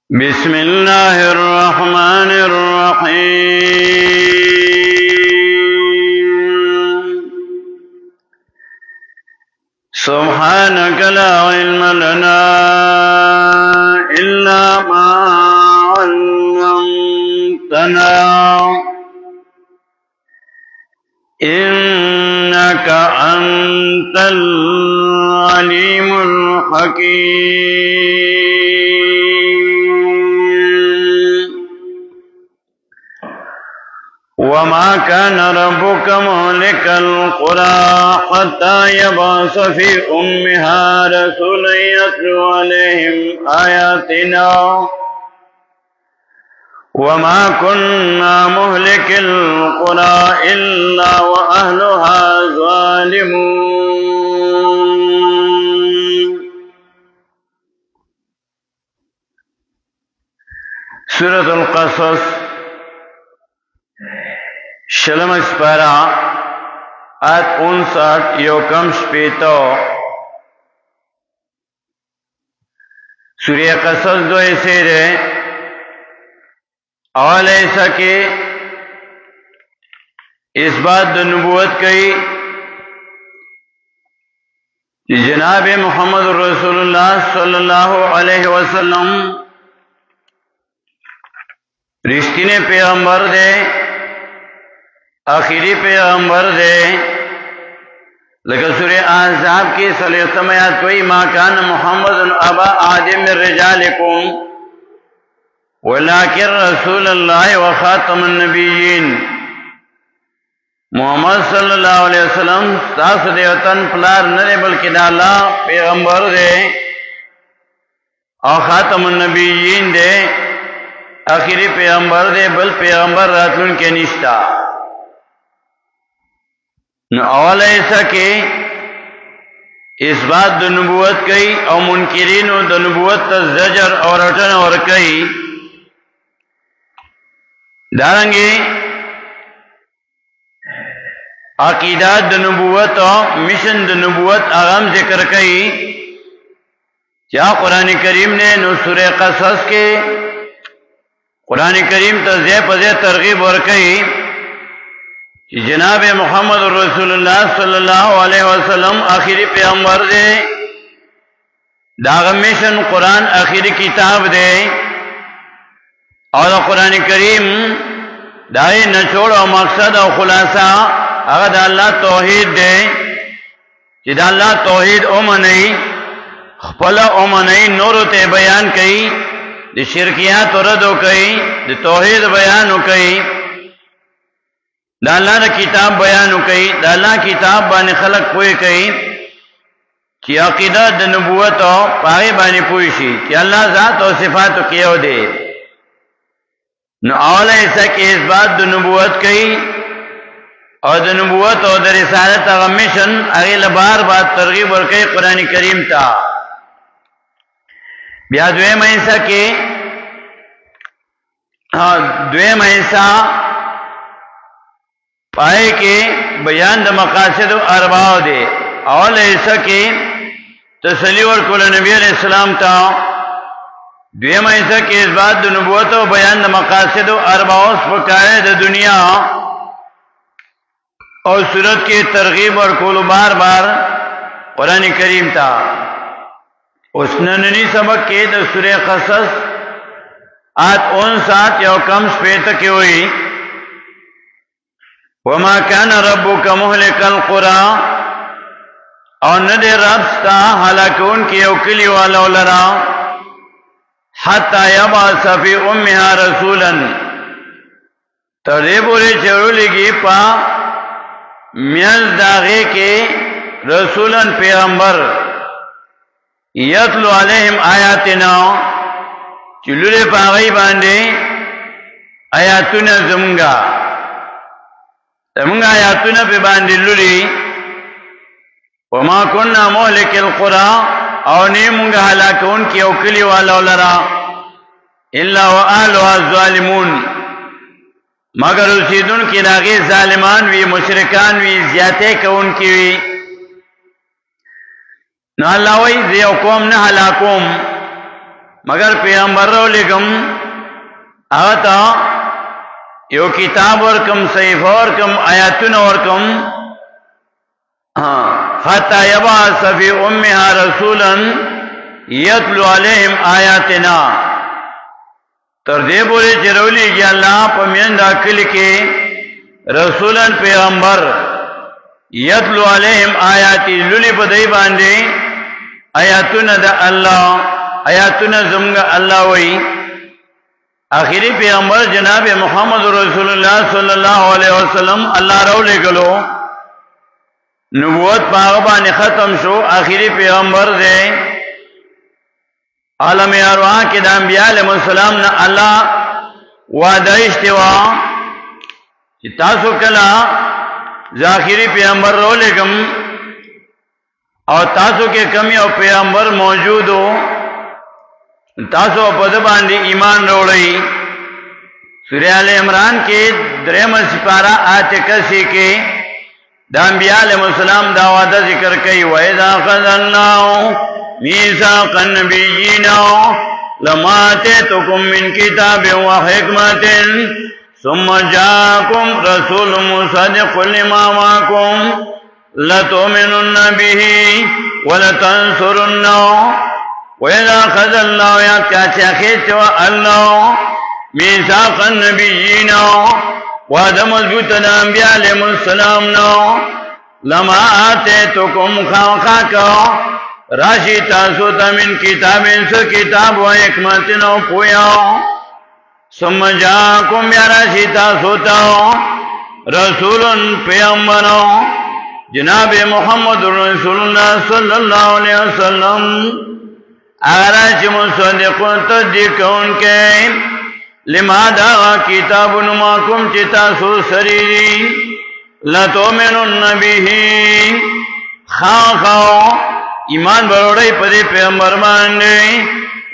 بسم الله الرحمن الرحيم سبحانك لا علم لنا إلا ما علمتنا إنك أنت العليم الحكيم وما كان ربك مهلك القرى حتى يبعث في أمها رسولا يتلو عليهم آياتنا وما كنا مهلك القرى إلا وأهلها ظالمون. سورة القصص شلم اسپارا آیت 59 یوکم شپیتو سورہ قصص دو ایسے رے اول ایسا کہ اس بات دو نبوت کئی کہ جناب محمد رسول اللہ صلی اللہ علیہ وسلم رشتینے پیغمبر دے آخری پیغمبر دے لیکن سورہ احزاب کی صلیتم آیات کوئی ما کان محمد ابا احد من رجالکم ولکن رسول اللہ وخاتم النبیین محمد صلی اللہ علیہ وسلم تاس دے وطن پلار نرے بلکہ دالا پیغمبر دے اور خاتم النبیین دے آخری پیغمبر دے بل پیغمبر راتلون کے نشتا نو اول ایسا کہ اس بات دو نبوت کئی او منکرین دو نبوت تا زجر اور اٹھن اور کئی دارنگی عقیدات دو نبوت او مشن دو نبوت اغم ذکر کئی کیا قرآن کریم نے نو سورہ قصص کے قرآن کریم تا زی پزی ترغیب اور کئی جناب محمد رسول اللہ صلی اللہ علیہ وسلم آخری پیغمبر دے داغ مشن قرآن آخری کتاب دے اور قرآن کریم داغی نچوڑ و مقصد و خلاصہ اگر دا اللہ توحید دے کہ دا اللہ توحید امنی خپل امنی نورو تے بیان کئی دی شرکیات ردو کئی دی توحید بیانو کئی دا اللہ دا کتاب بیانو کئی دا اللہ کتاب بانی خلق پوئی کئی کہ عقیدہ دا نبوت و پاگی بانی پوئی شی کہ اللہ ذات و صفاتو کیو دے نو اول ایسا کہ اس بات دا نبوت کئی اور دا نبوت و دا رسالت اغمیشن اغیل بار بات ترغیب اور کئی قرآن کریم تا بیا دویم ایسا کہ دویم ایسا پائے کہ بیان دا مقاصد و ارباو دے اول ایسا کہ تسلی ورکول نبی علیہ السلام تا دویم ایسا کہ اس بات دا نبوت و بیان دا مقاصد و ارباو سپکائے دا دنیا اور صورت کی ترغیب ورکول بار بار قرآن کریم تا اس نننی سبق کے دا سورہ قصص آیت 59 یوکم شپیتہ کی ہوئی وما كان ربك مهلك القرى اور ندے رب ستا ہلاکون کی اوکلی والا لرا حتی یبعث فی امها رسولا تردے بورے چڑو لگی پا میل داغے کے رسولا پیغمبر یتلو علیہم آیاتنا چلولے پاغی باندے آیاتنا زمگا منگا آیاتنا پہ باندی لولی وما کننا مہلک القرى او نی منگا حلاکون کی اوکلی والا لرا الا وآلها الظالمون مگر اسیدن کی لاغی ظالمان وی مشرکان وی زیادے کون کی وی نو اللہ وی زیو قوم نہ حلاکوم مگر پیغمبر رو لکم آتا یو کتاب ورکم صحیفہ ورکم آیاتون ورکم حتی یبعث فی امها رسولا یتلو علیہم آیاتنا تردے پورے چرولی کی اللہ پمیند اکل کے رسولا پیغمبر یتلو علیہم آیاتی للی پدائی باندے آیاتون دا اللہ آیاتون زمگا اللہ وی آخری پیغمبر جناب محمد رسول اللہ صلی اللہ علیہ وسلم اللہ رو لے گلو نبوت پاغبان ختم شو آخری پیغمبر دے عالم ارواح کے دا انبیاء علیہ السلام نا اللہ وعدہ اشتوا چی تاسو کلا ذاخری پیغمبر رو لکم اور تاسو کے کمی اور پیغمبر موجود ہو تاسو پد باندې ایمان روړی سورہ ال عمران کې دریم سپارہ آیت 81 کې د انبیاء علیهم السلام دا وعده ذکر کوي و اذا اخذنا ميثاق النبيين لما اتيتكم من كتاب وحكمة ثم جاءكم رسول مصدق لما معكم لتؤمنن به ولتنصرنه وَإِذَا أَخَذَ اللَّهُ يَا كَاتِيَخِيتِ وَأَلَّهُ مِيثَاقَ النَّبِيِّينَ وعدہ مضبوط انبیاء علیہ السلام نو لما آتیتکم خاکا راشی تاسو تا من کتابین سو کتاب و حکمتن و پویا ثم جاکم یا راشی تاسو تا رسول پیغمبرو جناب محمد رسول اللہ صلی اللہ علیہ وسلم اگر مصدقون تصدیق ان کے لما دا کتاب نماکم چتا سو سریری لتؤمنن به خاخو ایمان بروڑی پدی پیغمبر باندے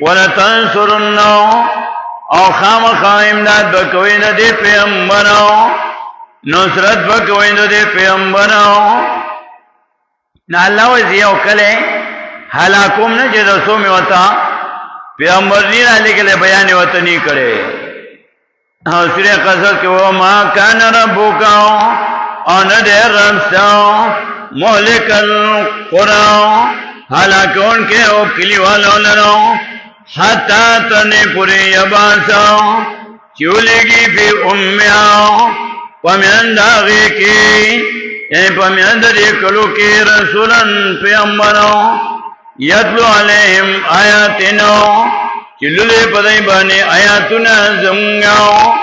ولتنصرن او خام امداد بکوین دی پیغمبرو نصرت بکوین دی پیغمبرو نا اللہ وزیو کلے حالاکم نے جیسا سو میں وطا پیغمبر دین علی کے لئے بیان وطنی کرے سورہ قصص کے وما کان ربکا آند ربسا مہلک القرآن حالاکون کے او کلی والو لرو حتی تنے پوری یباسا چولگی فی امیا پمیند آغی کی یعنی پمیند دیکلو کی رسولا پیغمبرو یتلو علیہم آیاتنا چلولے پدائی بانے آیاتنا زمگاو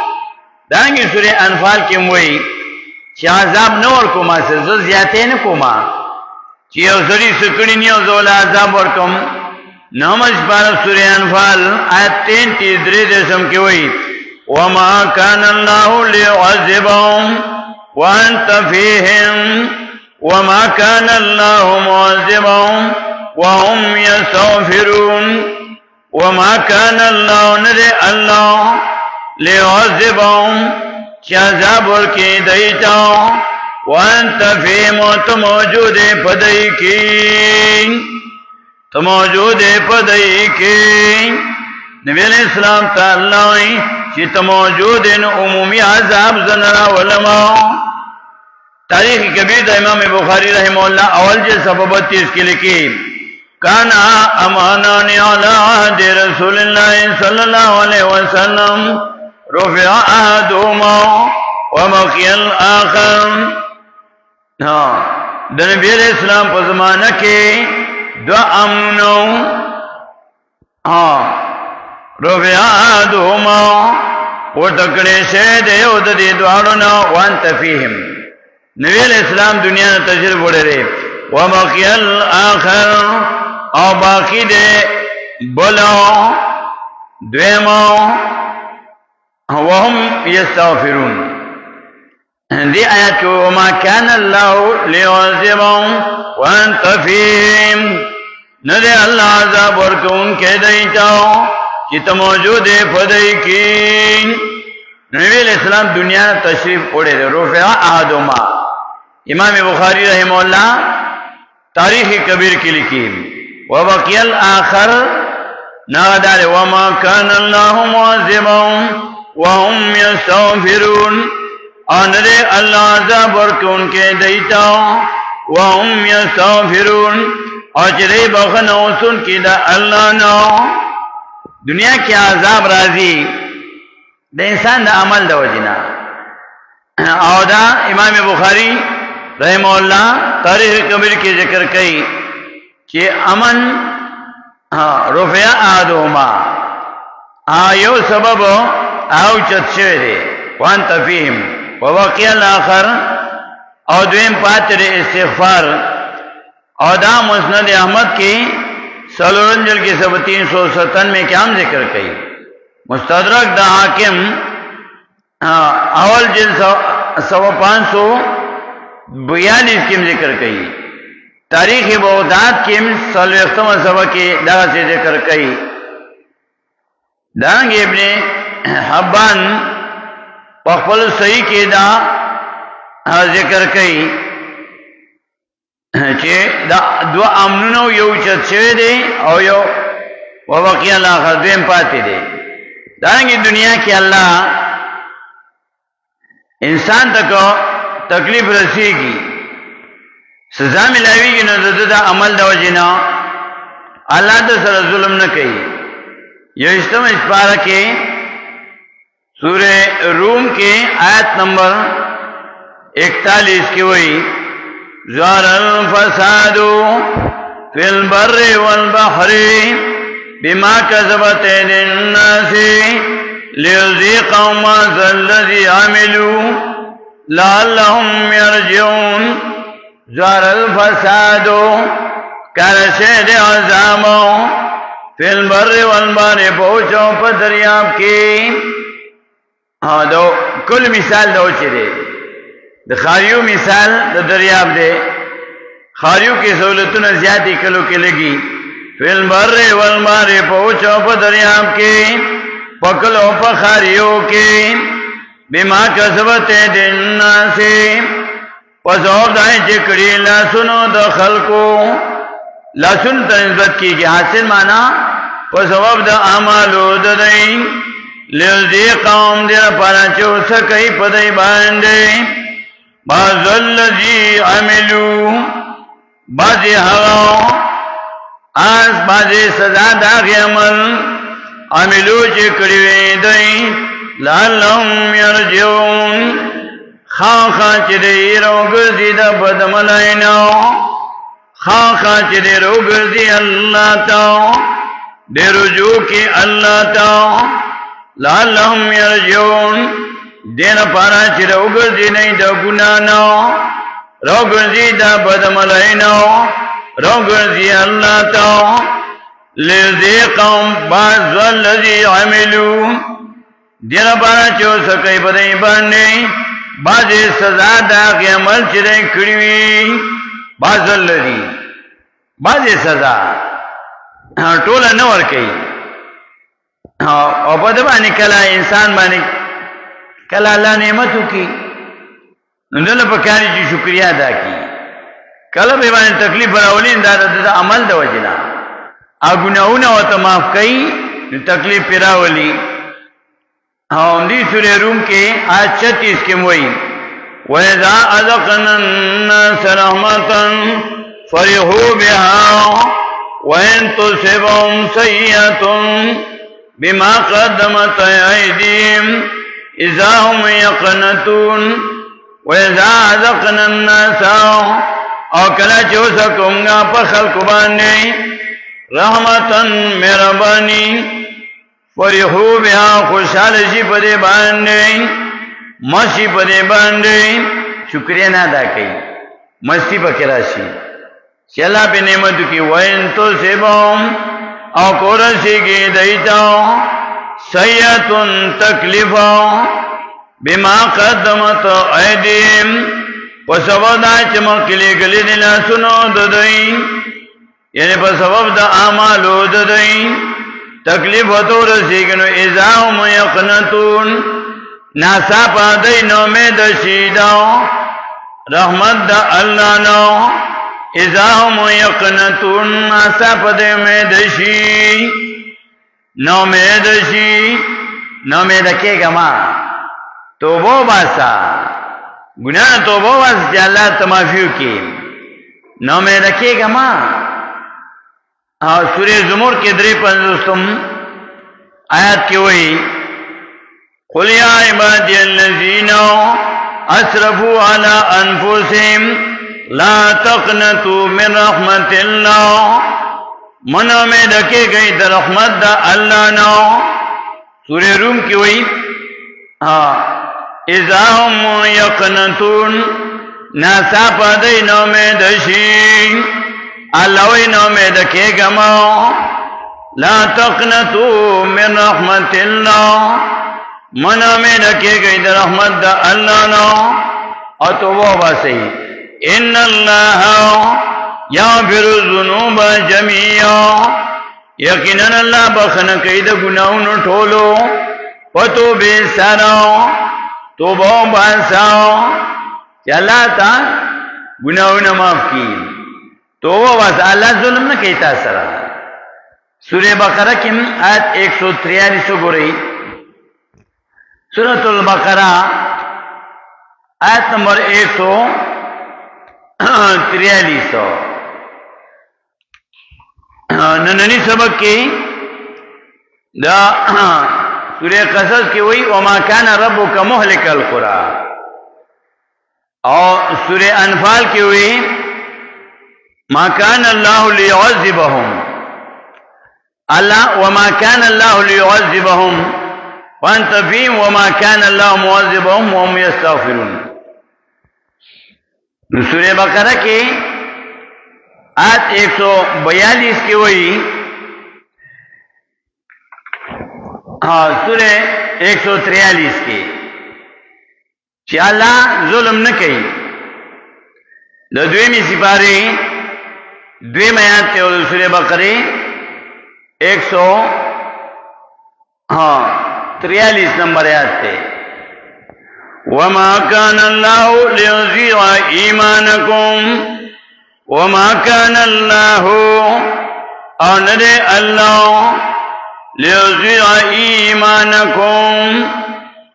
دانگی سورہ انفال کی موئی چی عذاب نور کما سے زیادے نکما چی او سری سکڑی نیو زولا عذاب ورکم نومش پارا سورہ انفال آیت 33 دریدشم کی ہوئی وما کان اللہ لیعذبهم وانت فیہم وما کان اللہ معذبهم وهم يستغفرون وما كان الله ندے اللہ ليعذبهم عذاب ورکی دیتا وانت فیم موجود پدئی کی موجود پدئی کی نبی علیہ السلام تعالی چی موجود عمومی عذاب زنرا علماء تاریخ کبیر دا امام بخاری رحمہ اللہ اول جے سبب 30 کے لکھی کانا امانانی علی عہد رسول اللہ صلی اللہ علیہ وسلم رفع احدهما وبقی الاخر نبی علیہ السلام پر زمانہ کے دو امنو رفع احدهما وتکڑے سے دیو دی دوارنا وانت فیہم نبی علیہ السلام دنیا نے تجرب بڑھے رہے وبقی الاخر او باقی دے بلو دویمو وهم یستغفرون دی آیت کو وما کان اللہ لیعذبهم وانت فیہم ندے اللہ عذاب ورکون کے دیتاو چیتا موجود فدئی کی نبی علیہ السلام دنیا تشریف پڑے دے رفع احدهما امام بخاری رحمہ اللہ تاریخ کبیر کی لکھی وبقی الاخر نادر وما كان الله معذبهم وهم يستغفرون أنر الله عذاب ورکون کے دیتا وهم يستغفرون اجرے بخنو سن کی دا اللہ نو دنیا کی عذاب راضی دا انسان دا عمل دا وجنا او دا امام بخاری رحمہ اللہ تاریخ کبیر کی ذکر کئی کہ امن رفع آدوما آیو سبب او چت شوئے دے وانت فیہم ووقی الاخر او دویم پاتر استغفار او دا مسند احمد کی سلورنجل کی سب 397 میں کیا ہم ذکر کئی مستدرک دا حاکم اول جل 542 کی ذکر کئی تاریخ بغداد کی سلوختم سبا کی دا سے ذکر کئی دانگ ابن حبان پخپل صحیح کی دا ذکر کئی چې دا دو امنونو یو چت شوی دی او یو وبقی الاخر دویم پاتې دی دانګي دنیا کې الله انسان تک تکلیف رسیږي سزا ملاویږي نو د عمل د وجنا الله د سره ظلم نه کوي یو استم اشپاره کې سورہ روم کې آیت نمبر 41 کې وایي ظهر الفساد في البر والبحر بما كسبت أيدي الناس ليذيقهم بعض الذي عملوا لعلهم يرجعون ظهر الفساد كان شهد عذاب في البر والبحر پوچھو پا دریاب کی دو کل مثال دو چرے د خاریو مثال د دریاب دے خاریو کی سہولتوں زیادی کلو کے لگی فل بر والبحر پوچھو پا دریاب کی پکلو پا خاریو کی بما کسبت ایدی الناس پسوب دائیں چکڑی لاسنو دا خلقو لاسن تا نسبت کی کہ حاصل مانا پسوب دا عمالو دا دائیں لیذیقهم دیر پانا چو سکئی پدائی باندے بعض الذی عملو بعضی حغاو آس بعضی سزا داغی عمل عملو چکڑوی دئی لعلهم یرجعون خاخا چدی رو گرزی دا بدملائنو خاخا چدی رو گرزی اللہ تاو دے رجوع کی اللہ تاو لعلهم یرجعون دین پارا چی رو گرزی نہیں دا گنانو رو گرزی دا بدملائنو رو گرزی اللہ تاو لیذیقهم بعض والذی عملو دین پارا چو سکئی بدئی باندے بعضی سزا دا کی عمل چی رئی کڑیوی بعض والذی بعضی سزا ٹولا نور کئی او پا دبانی کلا انسان بانی کلا اللہ نعمتو کی نندل پا کاری چی شکریہ دا کی کلا بے بانی تکلیف براولین دا دا عمل دا وجنا اگناؤنا و تماف کئی تکلیف پراولی ہم دی سورہ روم کے آیت 36 کے موئی وَإِذَا أَذَقْنَا النَّاسَ رَحْمَةً فَرِحُوا بِهَا وَإِن تُصِبْهُمْ سَيِّئَةٌ بِمَا قَدَّمَتْ أَيْدِيهِمْ إِذَا هُمْ يَقْنَطُونَ وَإِذَا أَذَقْنَا النَّاسَ او کلا چوسکم گا پا خلق باندے رحمتاً مہربانی فرحو بها خوشحال شی پدے باندے مسی پدے باندے شکریہ نادا کئی مستی پا کراشی چی اللہ پہ نعمتو کی وَإِن تُصِبْهُمْ او کورسی کی دیتاو سیئتن تکلیفاو بما قدمت ایدیم پسبب دا چمکلی گلی دلا سنو ددئی یعنی پسبب دا آمالو ددئی تکلیف تو رسیگنو ازاهم یقنطون ناسا پا دینو میں دشیداو رحمت دا اللہ نو ازاهم یقنطون ناسا پا دینو میں دشید نو میدشی نو میدکی گما توبو باسا گناہ توبو باس جا اللہ تمافیو کی نو میدکی گما سورہ زمر کے 53 آیات کی وہی قل یا عبادی الذین اسرفوا علی انفسهم لا تقنطوا من رحمت اللہ منو میں ڈکے گئی در رحمت دا اللہ نو سورہ روم کی وہی اذا هم یقنطون ناسا پدی نو میں دشی اللہ وی نو میں دکے گما لا تقنطوا من رحمت اللہ منو میں ڈکے گئی در رحمت دا اللہ نو اور تو وہ باسی ان اللہ یغفر الذنوب جميعا یقینا اللہ بخن کئی دا گناہوں ٹھولو وتوبہ سارا توبہ باسا کہ اللہ تا گناہوں معاف کی توبہ باسا اللہ ظلم نہ کہتا سرا سورہ بقرہ کی آیت 143 گو رہی سورۃ البقرہ آیت نمبر 143 نننی سبق کی دا سورہ قصص کی ہوئی وما کان ربک مہلک القری اور سورہ انفال کی ہوئی ما کان اللہ لیعذبہم اللہ وما کان اللہ لیعذبہم وانت فیہم وما کان اللہ معذبہم وهم یستغفرون سورہ بقرہ کی آیت 142 کی ہوئی سورہ 143 کی کہ اللہ ظلم نہ کئی دا دویمی سپاری دویم آیات تے سورہ بقرہ 143 نمبر آیات تے وما كان الله ليضيع إيمانكم وما كان الله أن الله ليضيع إيمانكم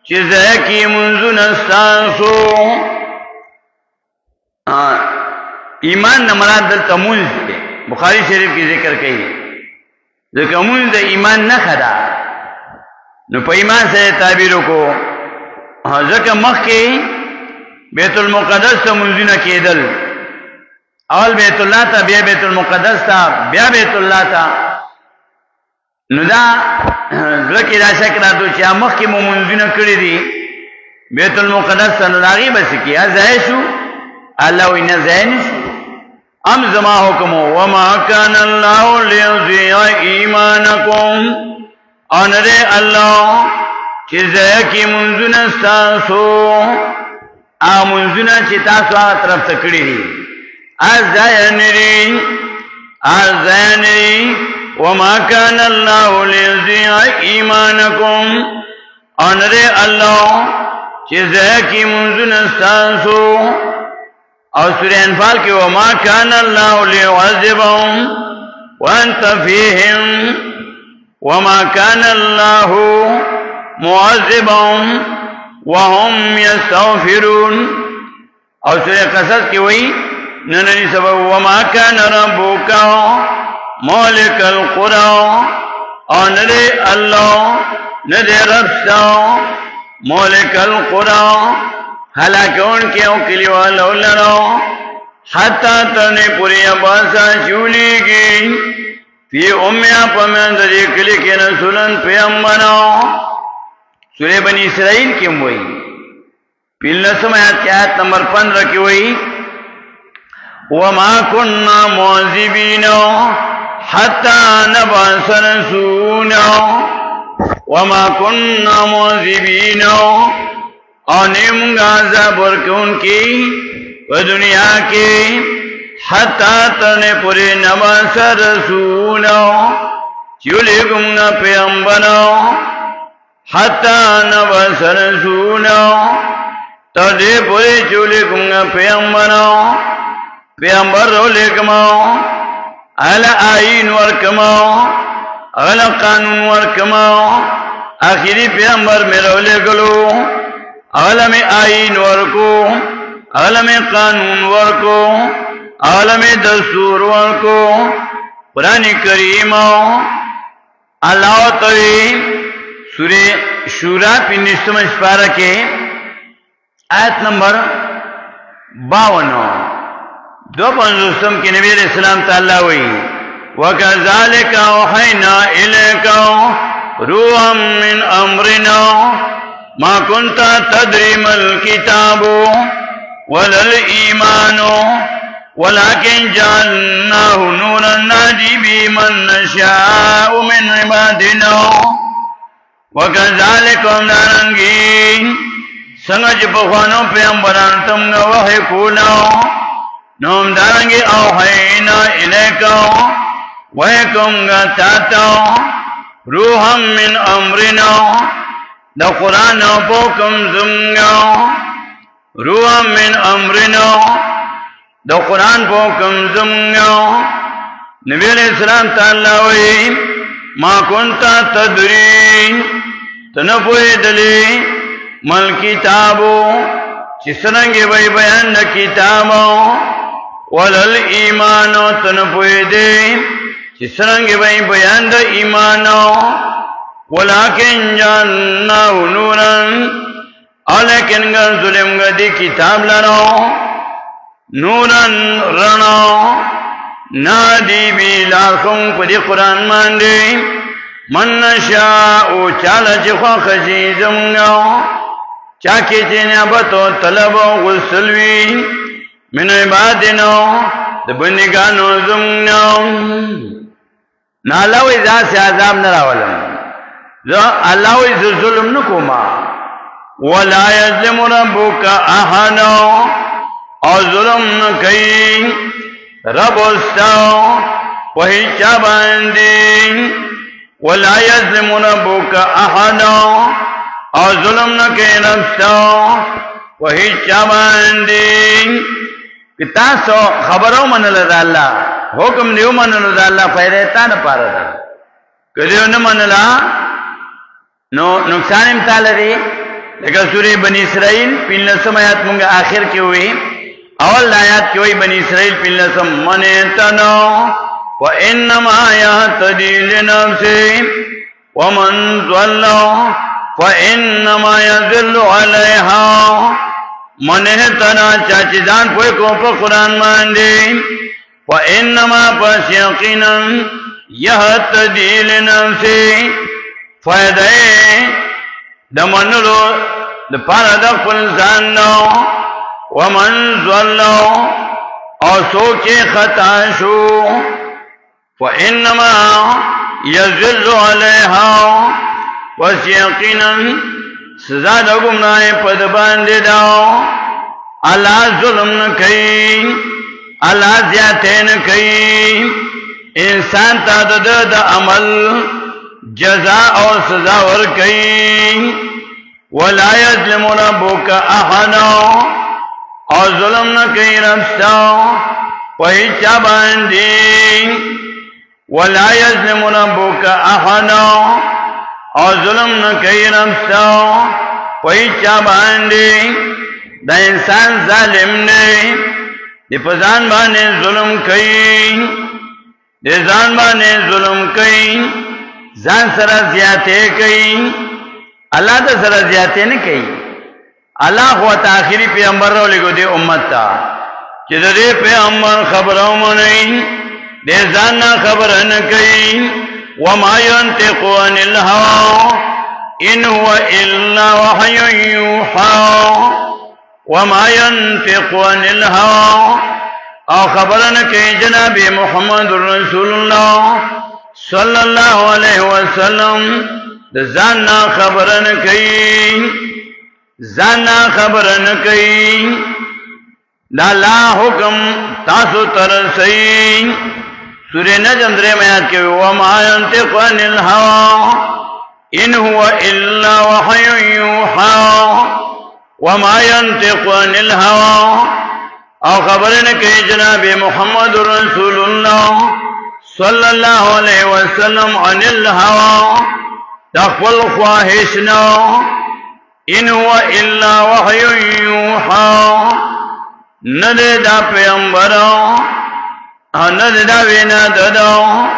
جزاكي منذ نستانسو ایمان نمراد در تمونز کے بخاری شریف کی ذکر کہی در تمونز در ایمان نہ خدا نو پا ایمان سے تعبیروں کو ذکر مخ کی بیت المقدس تا منزونا کیدل اول بیت اللہ تا بیا بیت المقدس تا بیا بیت اللہ تا نو دا ذکی دا شکراتو چیا مخ کی منزونا کری دی بیت المقدس تا نلاغی بس کی ازائی شو اللہ وی نزائی نشو ام زما حکمو وما کان اللہ لیضیع ایمانکم آنرے اللہ چیزے کی منزونا ستاسو منزونا چی تاسو آغا طرف تکڑی دی آزینری وما کان اللہ لیضیع ایمانکم آنرے اللہ چیزے کی منزونا ستاسو اور سورہ انفال کی وما کان اللہ لیعذبہم وانت فیہم وما کان اللہ معذبہم وهم یستغفرون اور سورہ قصص کی وہی نننی سبب وما کان ربک مالک القری اور ندے اللہ ندے رب سا مالک القری حالانکہ ان کے اوکلی والو لرو حتی تنے پوری عباسا چولی گی فی امیا پمین دری کلی کے رسولن پیغمبرو سورہ بنی اسرائیل کی ہوئی پھر نسم آیت نمبر 15 کی ہوئی وما کننا معذبین حتی نبعث رسولا وما کننا معذبین اور نمگا عذاب ورکون کی و دنیا کی حتی تنے پوری نبعث رسولا چولے گمگا پیغمبرو حتی نبعث رسولا تردے پوری چولے گمگا پیغمبر رو لکمو علا آئین ورکمو اغلا قانون ورکما آخری پیغمبر میرا لگلو اغلا میں آئین ورکو اغلا میں قانون ورکو اغلا میں دستور ورکو قرآن کریم اللہ توی سورہ شورا پندرشتم اشپارہ کے آیت نمبر 52 250 کی نبی علیہ السلام تعالی ہوئی وَكَذَلِكَ أَوْحَيْنَا إِلَيْكَ رُوحًا مِّنْ أَمْرِنَا مَا كُنْتَ تَدْرِي مَا الْكِتَابُ وَلَا الْإِيمَانُ وَلَكِنْ جَعَلْنَاهُ نُورًا نَهْدِي بِهِ مَن نَّشَاءُ مِنْ عِبَادِنَا وَكَذَلِكَ دارنگی سنگج پخوانو پیغمبران تم نے وحی کولا نوم دارنگی اوحینا الیکا وحکم گا تاتا روحا من امرنا دا قرآن پوکم زمگا روحا من امرنا دا قرآن پوکم زمگا نبی علیہ السلام تعالی وی ما کنتا تدرین تنپوی دلی مل کتابو چسرنگی وی بیان دا کتابو ولل ایمانو تنپوی دی چسرنگی وی بیان دا ایمانو ولیکن جانناو نورن لیکن گر ظلم گا دی کتاب لرو نورن رنو نادی بی لارکم پدی قرآن ماندی من نشاء چالا چخوا خزیزم گا چاکی چنیابتو طلب و غسلوی من عبادنو دبنگانو زمنو نالاوی ذا سے عذاب نراولم اللہوی ذو ظلم نکوما ولا یظلم ربک احدو او ظلم نکی رب استاو وہی چاباندین ولا یظلم ربک احدو او ظلم نکی ربستاو وہی چاباندین کتاسو خبرو منل دا اللہ حکم دیو منل دا اللہ فیریتا نا پارا دا کدیو نمنلا نو نقصان امتال دی لیکن سوری بنی اسرائیل پینلسم آیات مونگا آخر کی ہوئی اول آیات کی ہوئی بنی اسرائیل پینلسم من اتنو وَإِنَّمَا يَهْتَدِي لِنَفْسِهِ وَمَنْ ضَلَّ فَإِنَّمَا يَضِلُّ عَلَيْهَا من اهتدى چاچدان پوئی کو پا قرآن ماندی فَإِنَّمَا پس یقینا يَهْتَدِي لِنَفْسِهِ فائدہ دمنلو دپارا دقل زانو ومن ضلو او سوچے خطا شو فإنما يذل عليها وسيقنا سزا دا گمراہ پد باندے داو اللہ ظلم نکئی اللہ زیادہ نکئی انسان تا دا عمل جزاء اور سزا ورکئی ولا یظلم ربک احدا اور ظلم نکئی ربستا وہی چاباندی ولا یظلم ربک احدا اور ظلم نکئی ربستا وہی چاباندی دا انسان ظالم نے دی پزان بانے ظلم کئی دی زان بانے ظلم کئی زان سرا زیادے کئی اللہ دا سرا زیادے نہیں کئی اللہ خواہ آخری پیغمبر رو لگو دے امت تا چیز دے پیغمبر خبروں منئی دے زاننا خبر نکئی وما ينطق عن الهوى إن هو إلا وحي يوحى وما ينطق عن الهوى او خبرنا کہ جناب محمد رسول اللہ صلی اللہ علیہ وسلم زاننا خبرنا کئی لا حکم تاسو ترسئی سورہ نجم درے میات کے وما ينطق عن الهوى ان هو الا وحي يوحى وما ينطق عن الهوى او خبرنا کہ جناب محمد رسول اللہ صلى الله عليه وسلم عن الهوى تخفل خواهشنا إن هو إلا وحي يوحى ندى پیغمبرا ندى وینا ددو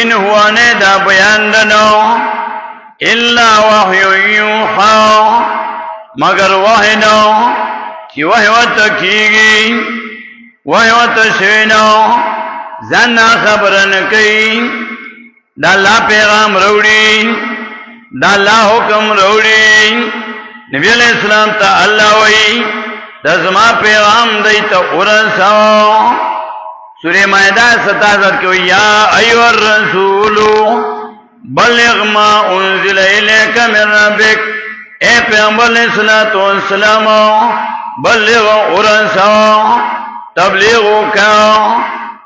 إن هو ندى بیان ددو إلا وحي يوحى مگر وحی دو چی وحی وتکیگی وحی وتشوینو زنا خبرن کئی دا اللہ پیغام روڑی دا اللہ حکم روڑی نبی علیہ السلام تا اللہ وی دا زما پیغام دیتا ارسو سورہ مائدہ 67 کی یا ایوہ الرسول بلغ ما انزل الیک من ربک اے پیغمبر علیہ السلام بلغ ارسو تبلیغ کا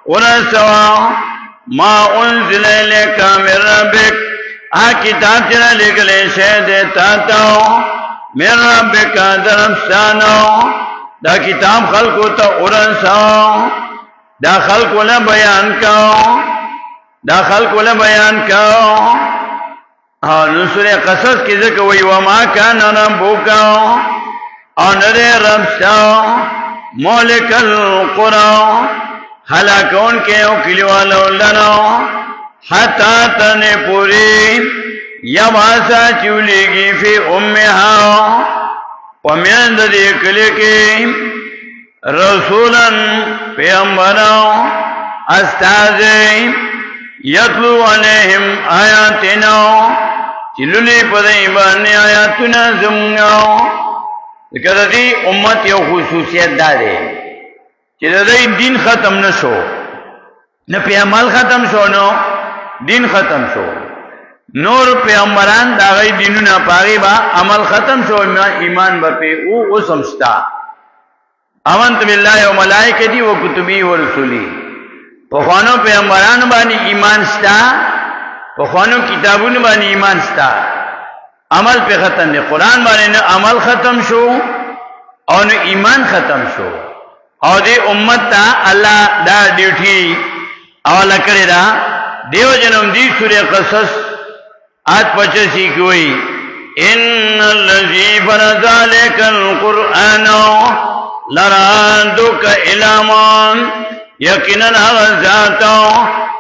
ورسوا ما انزل الیک من ربک کتاب چنا لکلے شہد تاتاو من ربک درمستانو دا کتاب خلقو تا ورسوا دا خلقو لبیان کاو نسور قصص کی ذکر وی وما کان ربکا اور ربستا مولک القرآن ہلاکون کے اوکلی والو لنو حتی تنے پوری یا بھاسا چولی گی فی امہا ومین دی کلی کی رسولا پیغمبرو استازی یتلو علیہم آیاتنا چلولی پدائی بانی آیاتنا زمگاو ذکر دی امت یو خصوصیت دارے چې د دین ختم نشو نه په عمل ختم شو نو دین ختم شو نور پیغمبران دا غي دینونه پاغي با عمل ختم شو ایمان به او سمستا امنت بالله و ملائکتی و کتبی و رسولی په خوانو پیغمبران باندې ایمان ستا په خوانو کتابونو باندې ایمان ستا عمل په ختم دی قران باندې نه عمل ختم شو او نه ایمان ختم شو اور دی امت تا اللہ دا ڈیوٹی اولا کرے دا دیو جنم دی سورہ قصص 8:85 کوئی ان الذی فرض علیک القرآن لرادک الامان یقینا غزاتو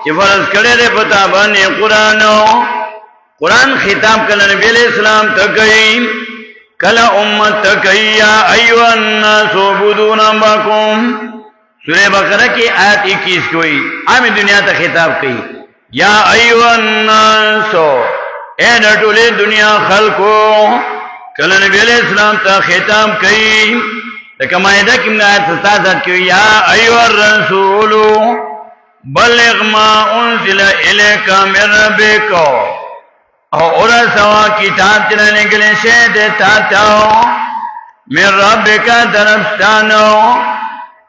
چی فرض کرے دے پتا بانی قرآن خطاب کل نبی علیہ السلام تکیم کلا امت تکی یا ایوہ الناس عبدون ربکم سورہ بقرہ کی آیت 21 کوئی عامی دنیا تا خطاب کی یا ایوہ الناس اے نٹولی دنیا خلقو کلا نبی علیہ السلام تا خطاب کی لیکن مائدہ کی من آیت 67 کی یا ایوہ الرسول بلغ ما انزل الیک من ربکو اور سوا کتاب چلانے کے لیے شہد تاتاو من رب کا درمستانو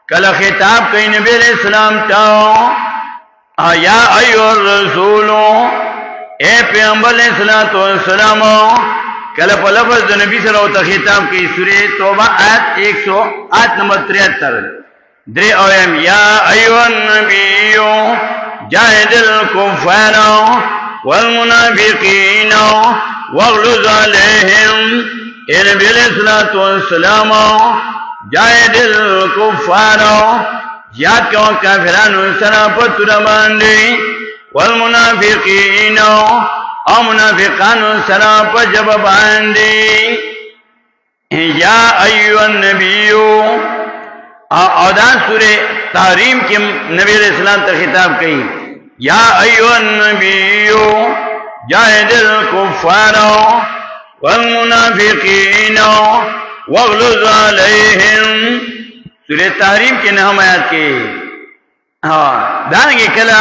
کل خطاب کئی نبی علیہ السلام تاو یا ایو الرسولو اے پیغمبر علیہ السلام کل پلفظ نبی صلی اللہ علیہ وسلم خطاب کی سورہ توبہ آیت 108 نمبر 73 دری اویم یا ایو النبیو جاہد الکفارو والمنافقین واغلظ علیہم اے نبی علیہ السلام جاہد الکفار یاد کیوں کافرانو سرا پتر باندی والمنافقین او منافقانو سرا پجب باندی یا ایوہ النبیو او دا سورہ تحریم کی نبی علیہ السلام تا خطاب کئی یا ایوہ النبیو جاہد الکفار والمنافقین واغلظ علیہم سورہ تحریم کے نحم آیات کے دانگی کلا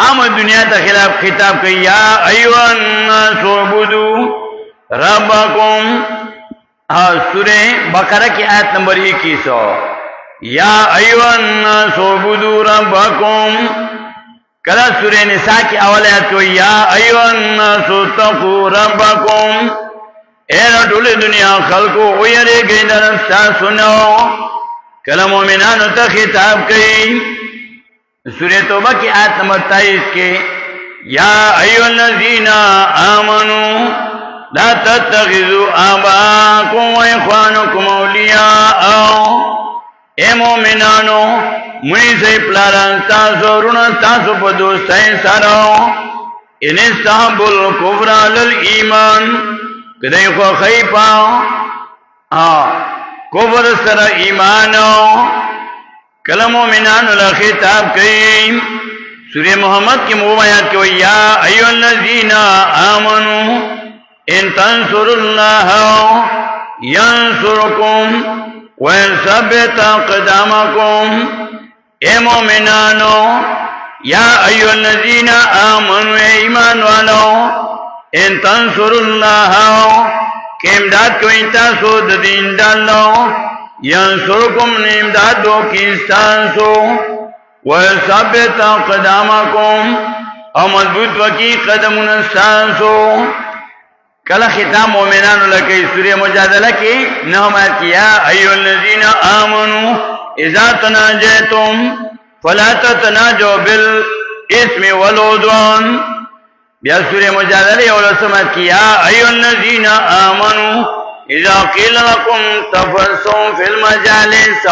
عام دنیا تا خلاف خطاب کہ یا ایوہ الناس عبدو ربکم سورہ بقرہ کی آیت نمبر 21 یا ایوہ الناس عبدو ربکم کلا سورہ نساء کی اول آیت کو یا ایوہ الناس اتقوا ربکم اے رٹول دنیا خلقو اویرے گئی درستا سنو کلا مومنانو تا خطاب کئی سورہ توبہ کی آیت نمبر 23 کے یا ایھا الذین آمنوا لا تتخذوا آباءکم واخوانکم اولیاء اے مومنانو منیسے پلاران تاسو رون تاسو په دوستۍ سره ان استحبوا الكفر على الایمان کدی خو خیپا کفر سره ایمانو کله مومنانو له خطاب کوي سورہ محمد کی آیات کې یا ایھا الذین آمنوا ان تنصروا الله ينصركم ويثبت اقدامكم اے مومنانو یا ایھا الذین آمنوا ایمان والو ان تنصروا الله کہ امداد کوئی تاسو د دین دالو ینصرکم امداد دو کی تاسو وثبت اقدامکم او مضبوط وکی قدمون تاسو کله خطاب مومنانو لکه سورہ مجادله کې نوم کیا ایھا الذین آمنوا اذا تناجیتم فلا تتناجوا بالاسم والعدوان بیا سورہ مجادله اولسمت کیا ایھا الذین آمنوا اذا قیل لکم تفسحوا فی المجالس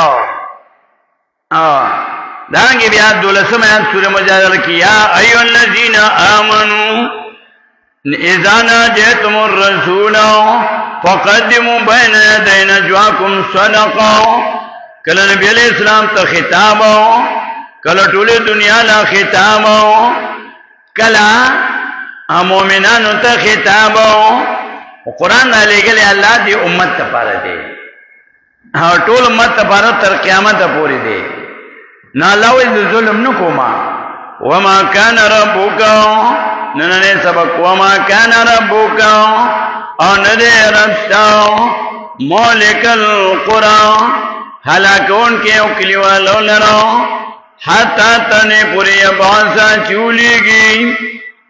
دانگی بیا دولسمت سورہ مجادله کیا ایھا الذین آمنوا اذا ناجیتم الرسول فقدموا بین یدی نجواکم صدقه کله نبی علیہ السلام ته خطاب کله ټوله دنیا لا خطاب کله مومنانو ته خطاب قرآن علیګل الله دی امت ته پاره دی ټول امت ته پاره تر قیامت پورې دی نه لاوي ظلم نکوما وما كان ربك نننه سبق وما كان ربك ان ربستا مالک القرى هلاکون کے اوکلی والو لرو حتی تنے پوری بانسا چولیگی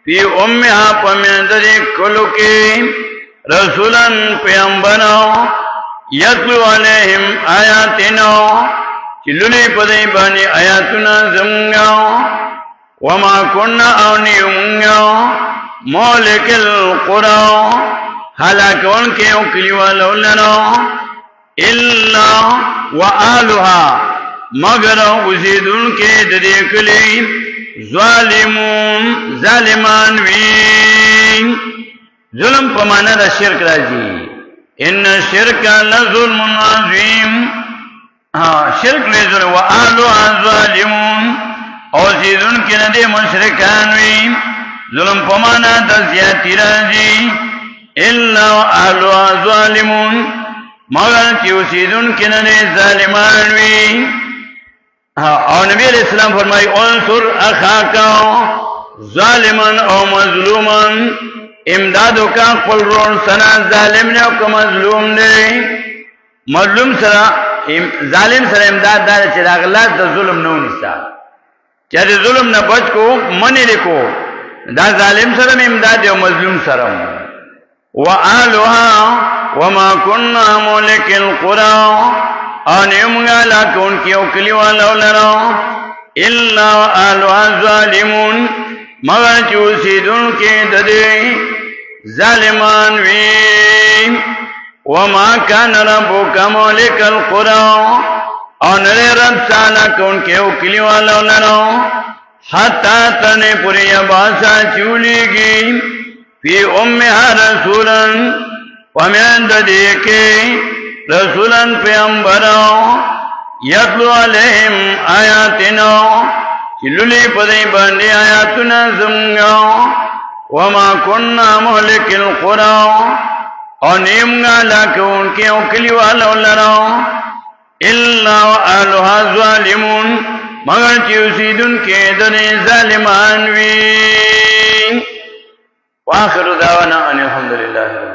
فی امہا پمیندر کلو کے رسولن پیامبرو یتلو علیہم آیاتنو چلولی پدی بانی آیاتنا زمگاو وما کننا اونیونگاو مالک القرى ہلاکون کے اوکلی والو لرو الا وآلها مگر اوسیدون کے دریکلی ظالمون ظالمان وین ظلم پمانا دا شرک راجی ان شرک لظلم عظیم شرک لے ظلم وآلها ظالمون اوسیدون کے ندے مشرکان وین ظلم پمانا دا زیادی راجی الا وآلها ظالمون مگر چې اوسیدون کې نه ظالمان وي او نبی علیہ السلام فرمایي انصر اخاک ظالما او مظلوما امدادو کا خپل رون سره ظالم نه او مظلوم نه مظلوم سره ظالم سره امداد دار چې راغلا د ظلم نه ونیسا چې د ظلم نه بچ کو منی لیکو دا ظالم سره امداد او مظلوم سره وآلها وما كنا ملك القرى ان يمغا لكن كيو كلي ولو لرا الا وآلها ظالمون مگر چوسیدون کے ددے ظالمان وی وما كان ربك ملك القرى ان رب سالا کون کیو کلی ولو لرا حتا تنے پوری باسا چولیگی فی امها رسولا ومن ددیکے رسولا پیامبرو یتلو علیہم آیاتنا چلولی پدی باندی آیاتنا زمگا وما کننا مہلک القرى اور نیمگا لاکون کے اوکلی والا لرا الا وآلها ظالمون مگر چیوسیدن کے دنی ظالمان وی وآخر دعوانا ان الحمدللہ